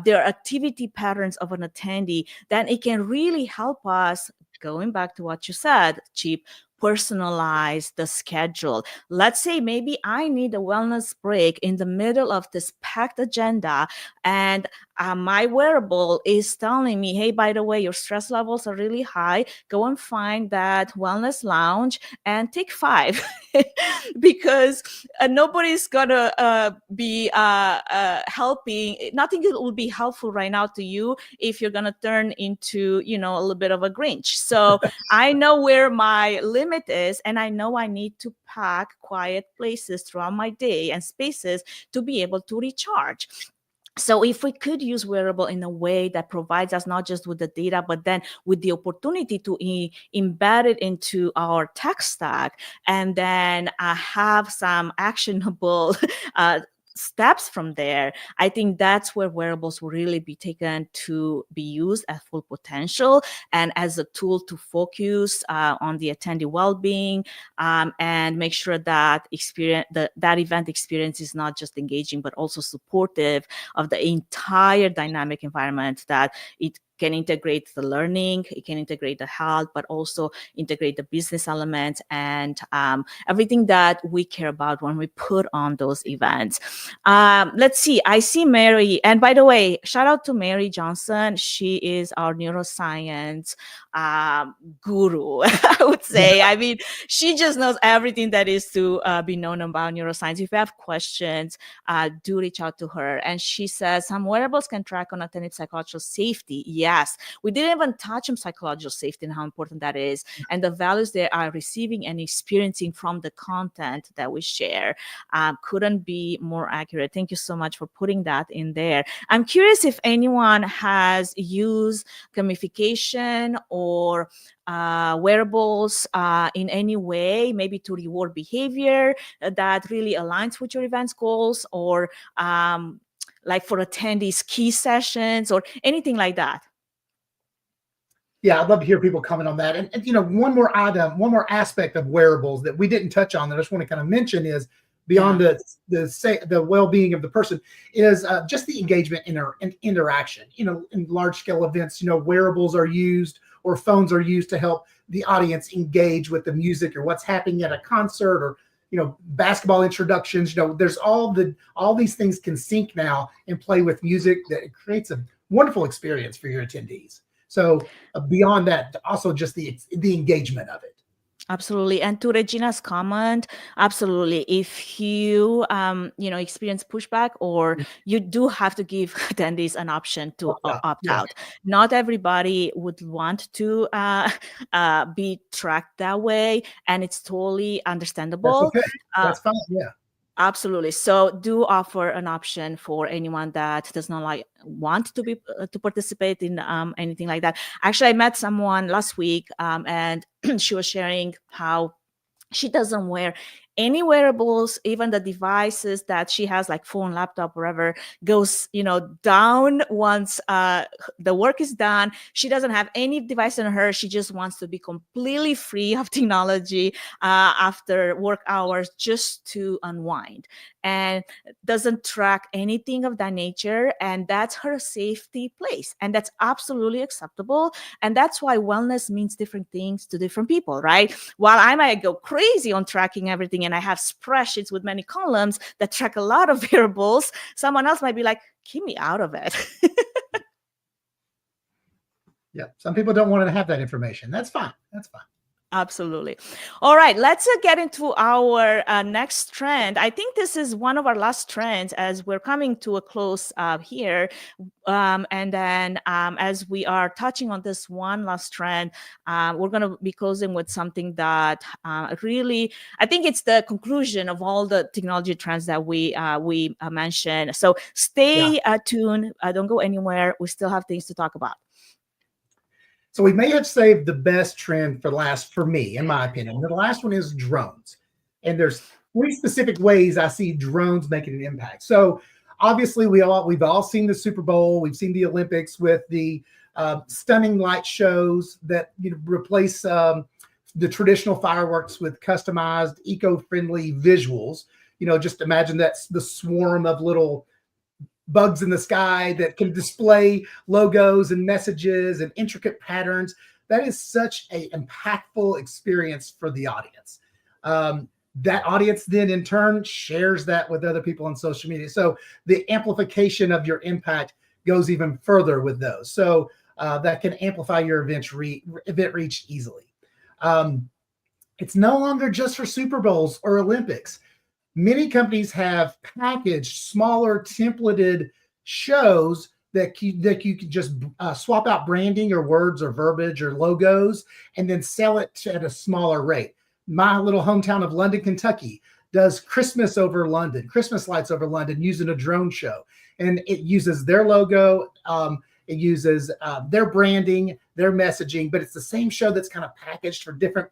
[SPEAKER 3] their activity patterns of an attendee, then it can really help us, going back to what you said, Chip, personalize the schedule. Let's say maybe I need a wellness break in the middle of this packed agenda, and my wearable is telling me, hey, by the way, your stress levels are really high. Go and find that wellness lounge and take 5. Because nobody's gonna be helping. Nothing will be helpful right now to you if you're gonna turn into, a little bit of a Grinch. So I know where my limit is, and I know I need to pack quiet places throughout my day and spaces to be able to recharge. So if we could use wearable in a way that provides us not just with the data, but then with the opportunity to embed it into our tech stack, and then have some actionable steps from there, I think that's where wearables will really be taken to be used at full potential and as a tool to focus on the attendee well-being, and make sure that that event experience is not just engaging, but also supportive of the entire dynamic environment that it can integrate the learning, it can integrate the health, but also integrate the business elements and everything that we care about when we put on those events. Let's see, I see Mary. And by the way, shout out to Mary Johnson. She is our neuroscience guru, I would say. I mean, she just knows everything that is to be known about neuroscience. If you have questions, do reach out to her. And she says some wearables can track unattended psychological safety. Yes, we didn't even touch on psychological safety and how important that is, and the values they are receiving and experiencing from the content that we share. Couldn't be more accurate. Thank you so much for putting that in there. I'm curious if anyone has used gamification or wearables in any way, maybe to reward behavior that really aligns with your event's goals, or like for attendees key sessions or anything like that.
[SPEAKER 2] Yeah, I'd love to hear people comment on that. And one more item, one more aspect of wearables that we didn't touch on that I just want to kind of mention is beyond the well-being of the person is just the engagement and interaction. In large scale events, wearables are used or phones are used to help the audience engage with the music or what's happening at a concert, or basketball introductions. There's all these things can sync now and play with music that creates a wonderful experience for your attendees. So beyond that, also just the engagement of it.
[SPEAKER 3] Absolutely. And to Regina's comment, absolutely. If you, experience pushback, or you do have to give attendees an option to opt out. Not everybody would want to be tracked that way, and it's totally understandable.
[SPEAKER 2] That's okay. That's fine. Yeah.
[SPEAKER 3] Absolutely. So do offer an option for anyone that does not want to participate in anything like that. Actually, I met someone last week, and she was sharing how she doesn't wear any wearables, even the devices that she has, like phone, laptop, wherever, goes, down once the work is done. She doesn't have any device in her. She just wants to be completely free of technology after work hours, just to unwind, and doesn't track anything of that nature. And that's her safety place. And that's absolutely acceptable. And that's why wellness means different things to different people, right? While I might go crazy on tracking everything, and I have spreadsheets with many columns that track a lot of variables, someone else might be like, keep me out of it.
[SPEAKER 2] Yeah. Some people don't want to have that information. That's fine. That's fine.
[SPEAKER 3] Absolutely. All right, let's get into our next trend. I think this is one of our last trends as we're coming to a close here. And then as we are touching on this one last trend, we're going to be closing with something that really, I think it's the conclusion of all the technology trends that we mentioned. So stay tuned. Don't go anywhere. We still have things to talk about.
[SPEAKER 2] So we may have saved the best trend for last, for me, in my opinion. The last one is drones. And there's 3 specific ways I see drones making an impact. So obviously we've all seen the Super Bowl. We've seen the Olympics with the stunning light shows that replace the traditional fireworks with customized, eco-friendly visuals. Just imagine that's the swarm of little bugs in the sky that can display logos and messages and intricate patterns. that is such a impactful experience for the audience. That audience then in turn shares that with other people on social media. So the amplification of your impact goes even further with those. So that can amplify your event reach easily. It's no longer just for Super Bowls or Olympics. Many companies have packaged smaller templated shows that you can just swap out branding or words or verbiage or logos and then sell it at a smaller rate. My little hometown of London, Kentucky does Christmas lights over London using a drone show. And it uses their logo, it uses their branding, their messaging, but it's the same show that's kind of packaged for different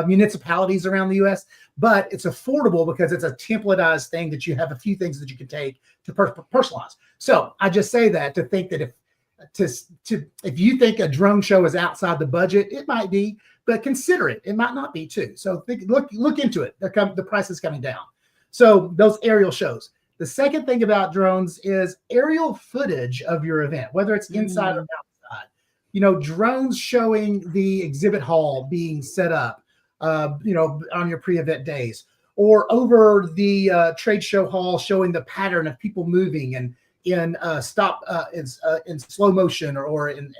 [SPEAKER 2] municipalities around the US, but it's affordable because it's a templatized thing that you have a few things that you can take to personalize. So I just say that to think that if you think a drone show is outside the budget, it might be, but consider it. It might not be too. So look into it. The price is coming down. So those aerial shows. The second thing about drones is aerial footage of your event, whether it's inside or outside. Drones showing the exhibit hall being set up, on your pre-event days, or over the trade show hall showing the pattern of people moving and in slow motion or in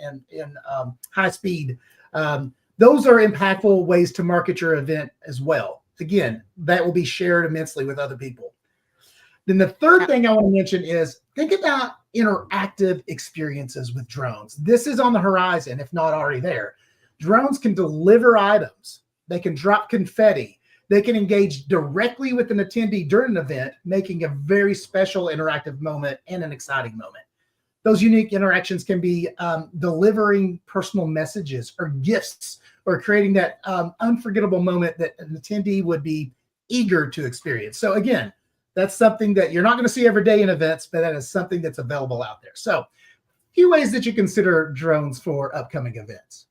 [SPEAKER 2] high speed. Those are impactful ways to market your event as well. Again, that will be shared immensely with other people. Then the third thing I want to mention is think about interactive experiences with drones. This is on the horizon, if not already there. Drones can deliver items. They can drop confetti. They can engage directly with an attendee during an event, making a very special interactive moment and an exciting moment. Those unique interactions can be delivering personal messages or gifts or creating that unforgettable moment that an attendee would be eager to experience. So again, that's something that you're not going to see every day in events, but that is something that's available out there. So a few ways that you consider drones for upcoming events.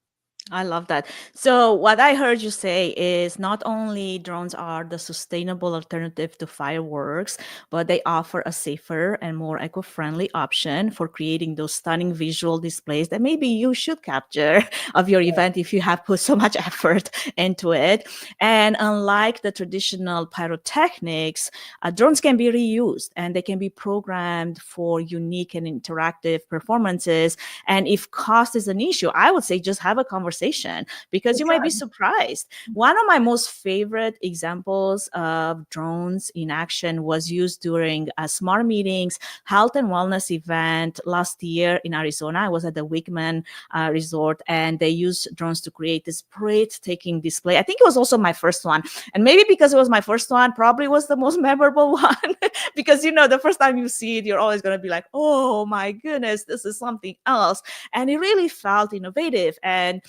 [SPEAKER 3] I love that. So what I heard you say is not only drones are the sustainable alternative to fireworks, but they offer a safer and more eco-friendly option for creating those stunning visual displays that maybe you should capture of your event if you have put so much effort into it. And unlike the traditional pyrotechnics, drones can be reused and they can be programmed for unique and interactive performances. And if cost is an issue, I would say just have a conversation because you might be surprised. One of my most favorite examples of drones in action was used during a Smart Meetings health and wellness event last year in Arizona. I was at the Wigman Resort, and they used drones to create this breathtaking display. I think it was also my first one. And maybe because it was my first one, probably was the most memorable one because, the first time you see it, you're always going to be like, oh my goodness, this is something else. And it really felt innovative. And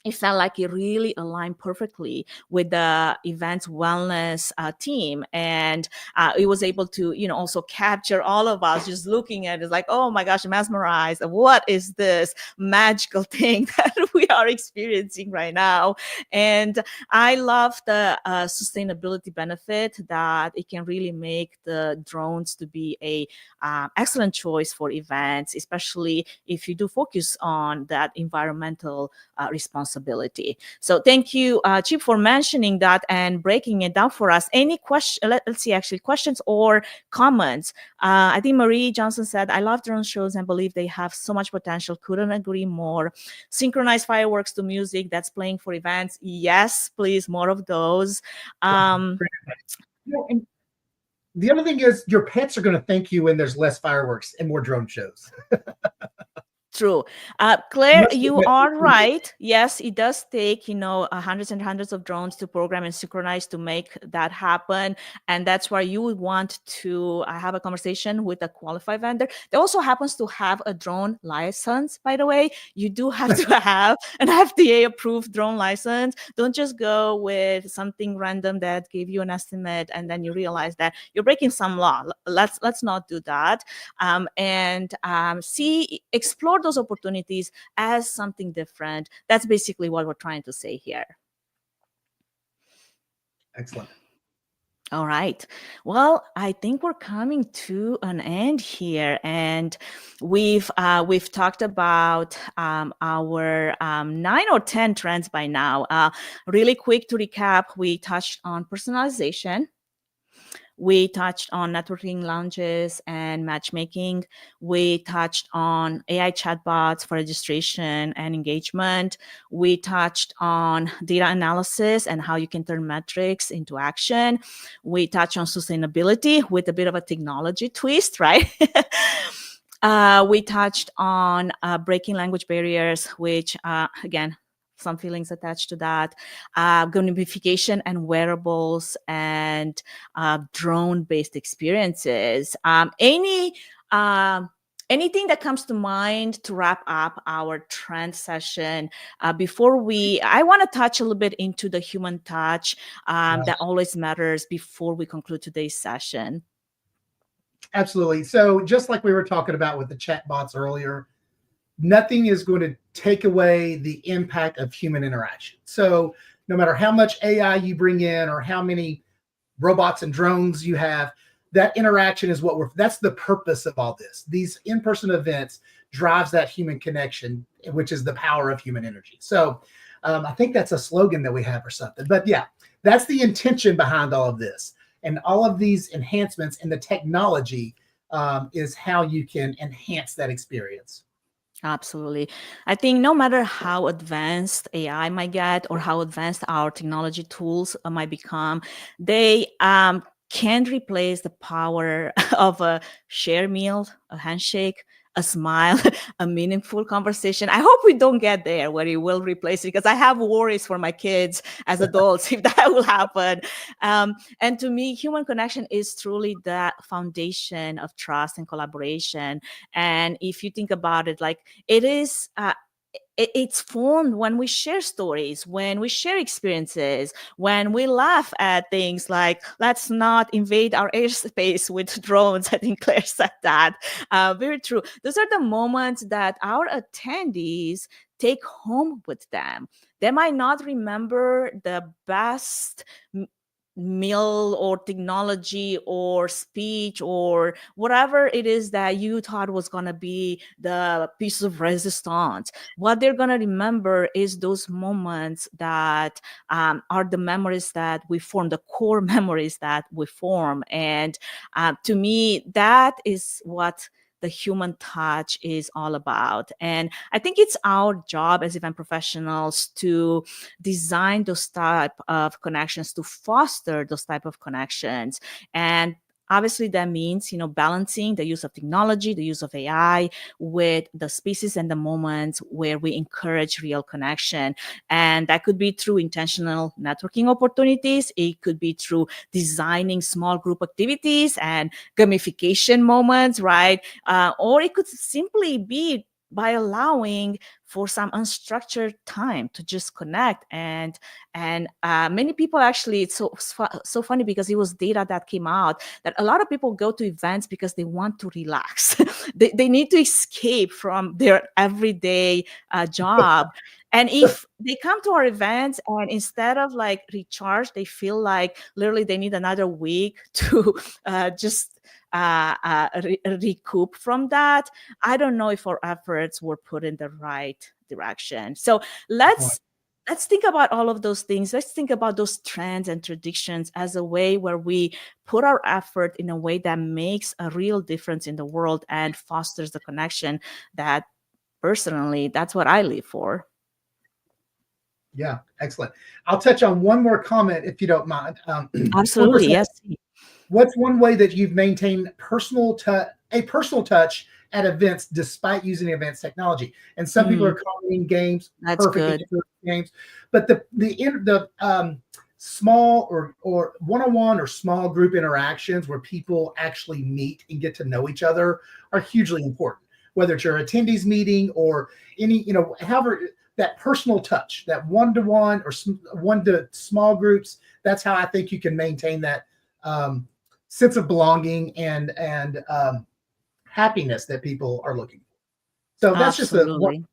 [SPEAKER 3] it felt like it really aligned perfectly with the event's wellness team. And it was able to, also capture all of us just looking at it like, oh my gosh, mesmerized. What is this magical thing that we are experiencing right now? And I love the sustainability benefit that it can really make the drones to be a excellent choice for events, especially if you do focus on that environmental responsibility. So thank you, Chip, for mentioning that and breaking it down for us. Any question? Let's see, actually, questions or comments. I think Marie Johnson said, I love drone shows and believe they have so much potential. Couldn't agree more. Synchronized fireworks to music that's playing for events. Yes, please, more of those.
[SPEAKER 2] And the other thing is your pets are going to thank you when there's less fireworks and more drone shows.
[SPEAKER 3] True. Claire, you are right. Yes, it does take, hundreds and hundreds of drones to program and synchronize to make that happen. And that's why you would want to have a conversation with a qualified vendor. That also happens to have a drone license, by the way. You do have to have an FDA-approved drone license. Don't just go with something random that gave you an estimate and then you realize that you're breaking some law. Let's not do that. Explore those opportunities as something different. That's basically what we're trying to say here.
[SPEAKER 2] Excellent.
[SPEAKER 3] All right. Well, I think we're coming to an end here, and we've talked about our 9 or 10 trends by now. Really quick to recap, we touched on personalization. We touched on networking lounges and matchmaking. We touched on AI chatbots for registration and engagement. We touched on data analysis and how you can turn metrics into action. We touched on sustainability with a bit of a technology twist, right? We touched on breaking language barriers, which, again, some feelings attached to that, gamification and wearables, and drone-based experiences. Anything that comes to mind to wrap up our trend session I want to touch a little bit into the human touch that always matters before we conclude today's session.
[SPEAKER 2] Absolutely. So just like we were talking about with the chatbots earlier, nothing is going to take away the impact of human interaction. So no matter how much AI you bring in or how many robots and drones you have, that interaction is that's the purpose of all this. These in-person events drives that human connection, which is the power of human energy. So I think that's a slogan that we have or something. But yeah, that's the intention behind all of this. And all of these enhancements in the technology is how you can enhance that experience.
[SPEAKER 3] Absolutely. I think no matter how advanced AI might get or how advanced our technology tools might become, they can't replace the power of a shared meal, a handshake, a smile, a meaningful conversation. I hope we don't get there where it will replace it, because I have worries for my kids as adults if that will happen. And to me, human connection is truly the foundation of trust and collaboration. And if you think about it, like it is, it's formed when we share stories, when we share experiences, when we laugh at things like, let's not invade our airspace with drones. I think Claire said that. Very true. Those are the moments that our attendees take home with them. They might not remember the best meal or technology or speech or whatever it is that you thought was going to be the piece of resistance. What they're going to remember is those moments that are the memories that we form, the core memories that we form. And to me, that is what the human touch is all about. And I think it's our job as event professionals to design those type of connections, to foster those type of connections. And obviously that means, balancing the use of technology, the use of AI with the spaces and the moments where we encourage real connection. And that could be through intentional networking opportunities. It could be through designing small group activities and gamification moments, right? Or it could simply be by allowing for some unstructured time to just connect. And many people actually, it's so funny, because it was data that came out that a lot of people go to events because they want to relax. they need to escape from their everyday job. And if they come to our events and instead of like recharge, they feel like literally they need another week to just recoup from that, I don't know if our efforts were put in the right direction. So let's think about all of those things. Let's think about those trends and traditions as a way where we put our effort in a way that makes a real difference in the world and fosters the connection that personally, that's what I live for.
[SPEAKER 2] Yeah, excellent. I'll touch on one more comment if you don't mind.
[SPEAKER 3] Absolutely, yes.
[SPEAKER 2] What's one way that you've maintained a personal touch at events despite using advanced technology? And some people are calling games.
[SPEAKER 3] That's good.
[SPEAKER 2] Games, but the small or one-on-one or small group interactions where people actually meet and get to know each other are hugely important. Whether it's your attendees meeting or any, however, that personal touch, that one-to-one or one to small groups, that's how I think you can maintain that sense of belonging and happiness that people are looking for. So that's
[SPEAKER 3] absolutely.
[SPEAKER 2] just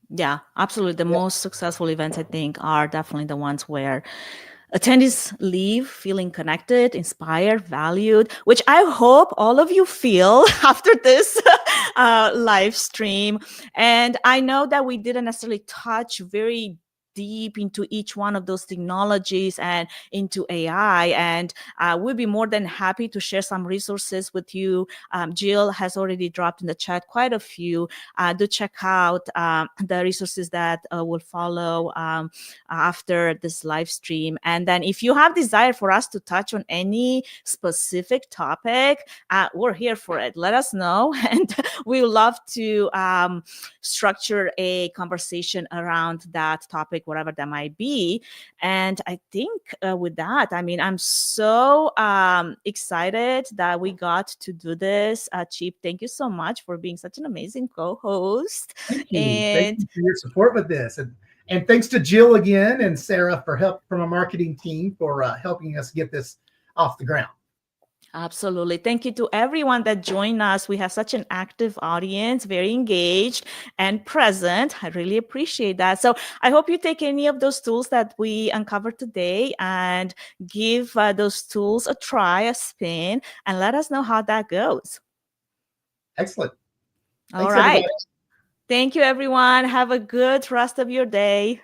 [SPEAKER 3] Yeah, absolutely. The most successful events, I think, are definitely the ones where attendees leave feeling connected, inspired, valued, which I hope all of you feel after this live stream. And I know that we didn't necessarily touch very deep into each one of those technologies and into AI. And we'll be more than happy to share some resources with you. Jill has already dropped in the chat quite a few. Do check out the resources that will follow after this live stream. And then if you have desire for us to touch on any specific topic, we're here for it. Let us know. And we would love to structure a conversation around that topic, whatever that might be. And I think with that, I mean, I'm so excited that we got to do this. Chip, thank you so much for being such an amazing co-host.
[SPEAKER 2] Thank you.
[SPEAKER 3] And
[SPEAKER 2] Thank you for your support with this. And thanks to Jill again and Sarah for help from our marketing team for helping us get this off the ground.
[SPEAKER 3] Absolutely. Thank you to everyone that joined us. We have such an active audience, very engaged and present. I really appreciate that. So I hope you take any of those tools that we uncovered today and give those tools a try, a spin, and let us know how that goes.
[SPEAKER 2] Excellent.
[SPEAKER 3] All
[SPEAKER 2] Thanks,
[SPEAKER 3] right.
[SPEAKER 2] everybody.
[SPEAKER 3] Thank you, everyone. Have a good rest of your day.